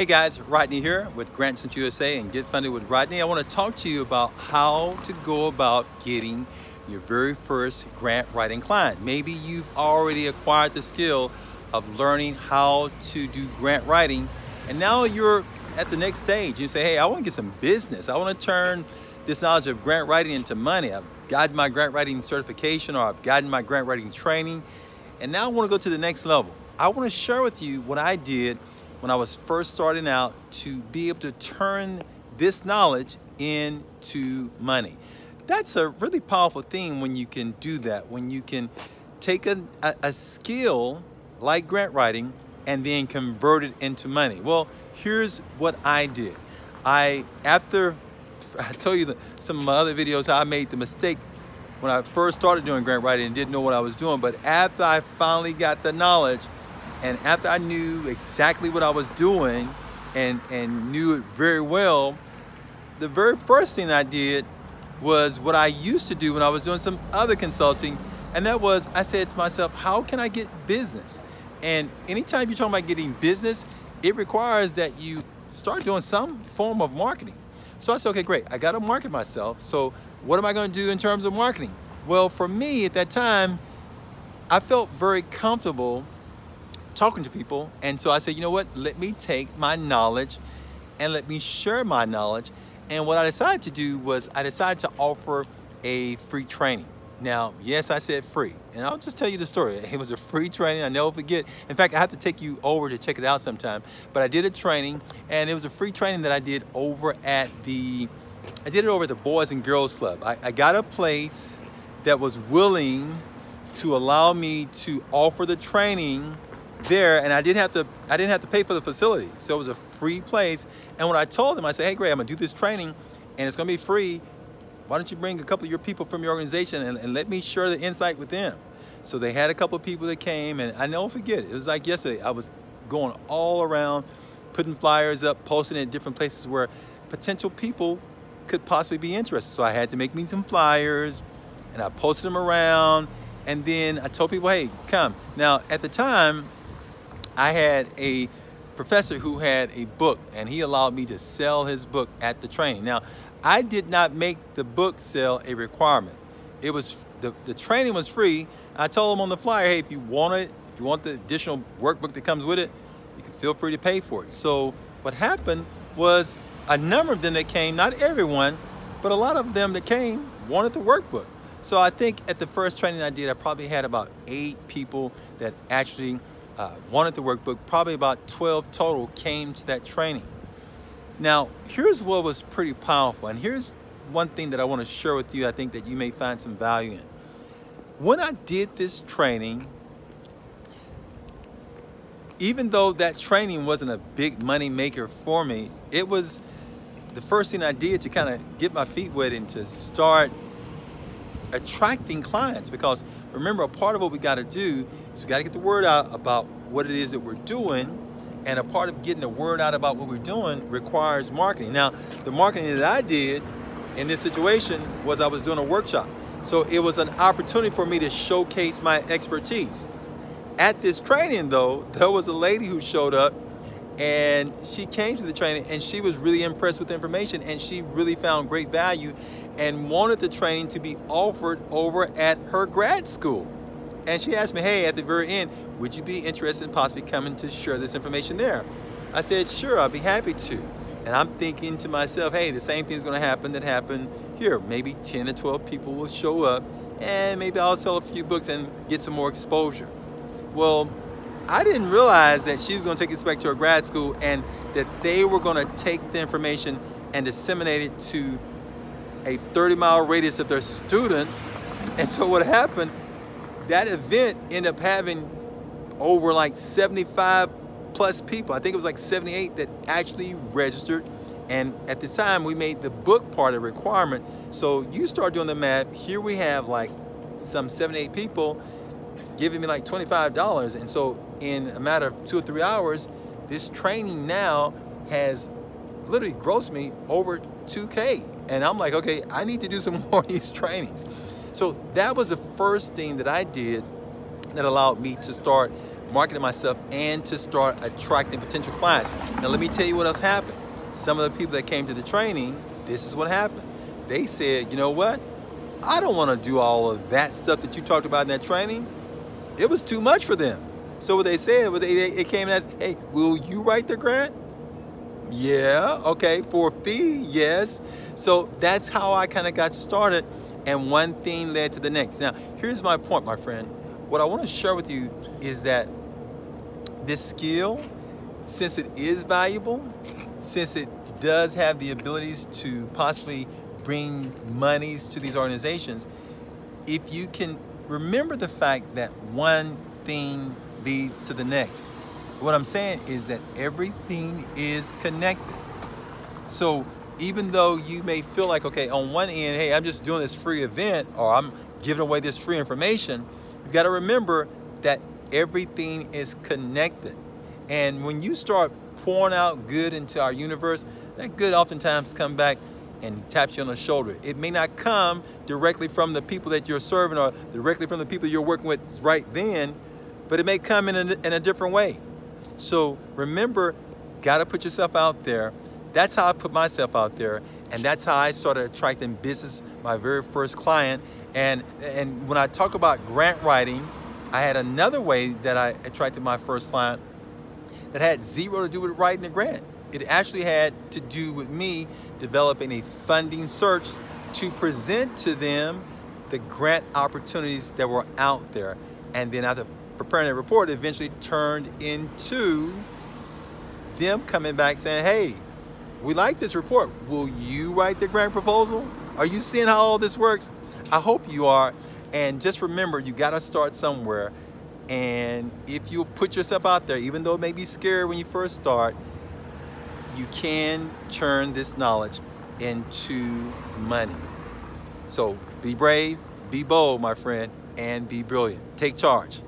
Hey guys, Rodney here with Grant Center USA and Get Funded with Rodney. I want to talk to you about how to go about getting your very first grant writing client. Maybe you've already acquired the skill of learning how to do grant writing, and now you're at the next stage. You say, hey, I want to get some business. I want to turn this knowledge of grant writing into money. I've gotten my grant writing certification, or I've gotten my grant writing training, and now I want to go to the next level. I want to share with you what I did when I was first starting out to be able to turn this knowledge into money. That's a really powerful thing when you can do that, when you can take a skill like grant writing and then convert it into money. Well, here's what I did. After I told you some of my other videos, how I made the mistake when I first started doing grant writing and didn't know what I was doing, but after I finally got the knowledge, and after I knew exactly what I was doing and knew it very well, the very first thing I did was what I used to do when I was doing some other consulting, and that was I said to myself, how can I get business? And anytime you're talking about getting business, it requires that you start doing some form of marketing. So I said, okay, great, I got to market myself. So what am I going to do in terms of marketing? Well, for me at that time, I felt very comfortable talking to people, and so I said, you know what, let me take my knowledge and let me share my knowledge. And what I decided to do was I decided to offer a free training. Now, yes, I said free, and I'll just tell you the story. It was a free training. I never forget. In fact, I have to take you over to check it out sometime. But I did a training, and it was a free training that I did over at the Boys and Girls Club. I got a place that was willing to allow me to offer the training there, and I didn't have to pay for the facility, so it was a free place. And when I told them, I said, hey, great, I'm gonna do this training and it's gonna be free. Why don't you bring a couple of your people from your organization and let me share the insight with them? So they had a couple of people that came, and I never forget it. It was like yesterday. I was going all around, putting flyers up, posting it in different places where potential people could possibly be interested. So I had to make me some flyers, and I posted them around, and then I told people, hey, come. Now, at the time, I had a professor who had a book, and he allowed me to sell his book at the training. Now, I did not make the book sale a requirement. It was the training was free. I told him on the flyer, hey, if you want the additional workbook that comes with it, you can feel free to pay for it. So what happened was a number of them that came, not everyone, but a lot of them that came wanted the workbook. So I think at the first training I did, I probably had about 8 people that actually wanted the workbook. Probably about 12 total came to that training. Now, here's what was pretty powerful, and here's one thing that I want to share with you. I think that you may find some value in. When I did this training, even though that training wasn't a big money maker for me, it was the first thing I did to kind of get my feet wet and to start attracting clients. Because remember, a part of what we got to do is we got to get the word out about what it is that we're doing, and a part of getting the word out about what we're doing requires marketing. Now, the marketing that I did in this situation was I was doing a workshop. So it was an opportunity for me to showcase my expertise. At this training though, there was a lady who showed up, and she came to the training and she was really impressed with the information, and she really found great value and wanted the training to be offered over at her grad school. And she asked me, hey, at the very end, would you be interested in possibly coming to share this information there? I said, sure, I'll be happy to. And I'm thinking to myself, hey, the same thing's gonna happen that happened here. Maybe 10 to 12 people will show up, and maybe I'll sell a few books and get some more exposure. Well, I didn't realize that she was gonna take this back to her grad school, and that they were gonna take the information and disseminate it to a 30-mile radius of their students. And so what happened, that event ended up having over like 75 plus people. I think it was like 78 that actually registered. And at the time, we made the book part a requirement. So you start doing the math. Here we have like some 78 people giving me like $25. And so in a matter of 2 or 3 hours, this training now has literally grossed me over $2K. And I'm like, okay, I need to do some more of these trainings. So that was the first thing that I did that allowed me to start marketing myself and to start attracting potential clients. Now let me tell you what else happened. Some of the people that came to the training, this is what happened. They said, you know what? I don't want to do all of that stuff that you talked about in that training. It was too much for them. So what they said was they came and asked, hey, will you write the grant? Yeah, okay, for a fee, yes. So that's how I kind of got started, and one thing led to the next. Now, here's my point, my friend. What I want to share with you is that this skill, since it is valuable, since it does have the abilities to possibly bring monies to these organizations, if you can remember the fact that one thing leads to the next. What I'm saying is that everything is connected. So even though you may feel like, okay, on one end, hey, I'm just doing this free event or I'm giving away this free information, you got to remember that everything is connected. And when you start pouring out good into our universe, that good oftentimes comes back and taps you on the shoulder. It may not come directly from the people that you're serving or directly from the people you're working with right then, but it may come in a different way. So remember, gotta put yourself out there. That's how I put myself out there, and that's how I started attracting business, my very first client. And when I talk about grant writing, I had another way that I attracted my first client that had zero to do with writing a grant. It actually had to do with me developing a funding search to present to them the grant opportunities that were out there. And then after preparing a report, it eventually turned into them coming back saying, hey, we like this report. Will you write the grant proposal? Are you seeing how all this works? I hope you are. And just remember, you got to start somewhere. And if you put yourself out there, even though it may be scary when you first start, you can turn this knowledge into money. So be brave, be bold, my friend, and be brilliant. Take charge.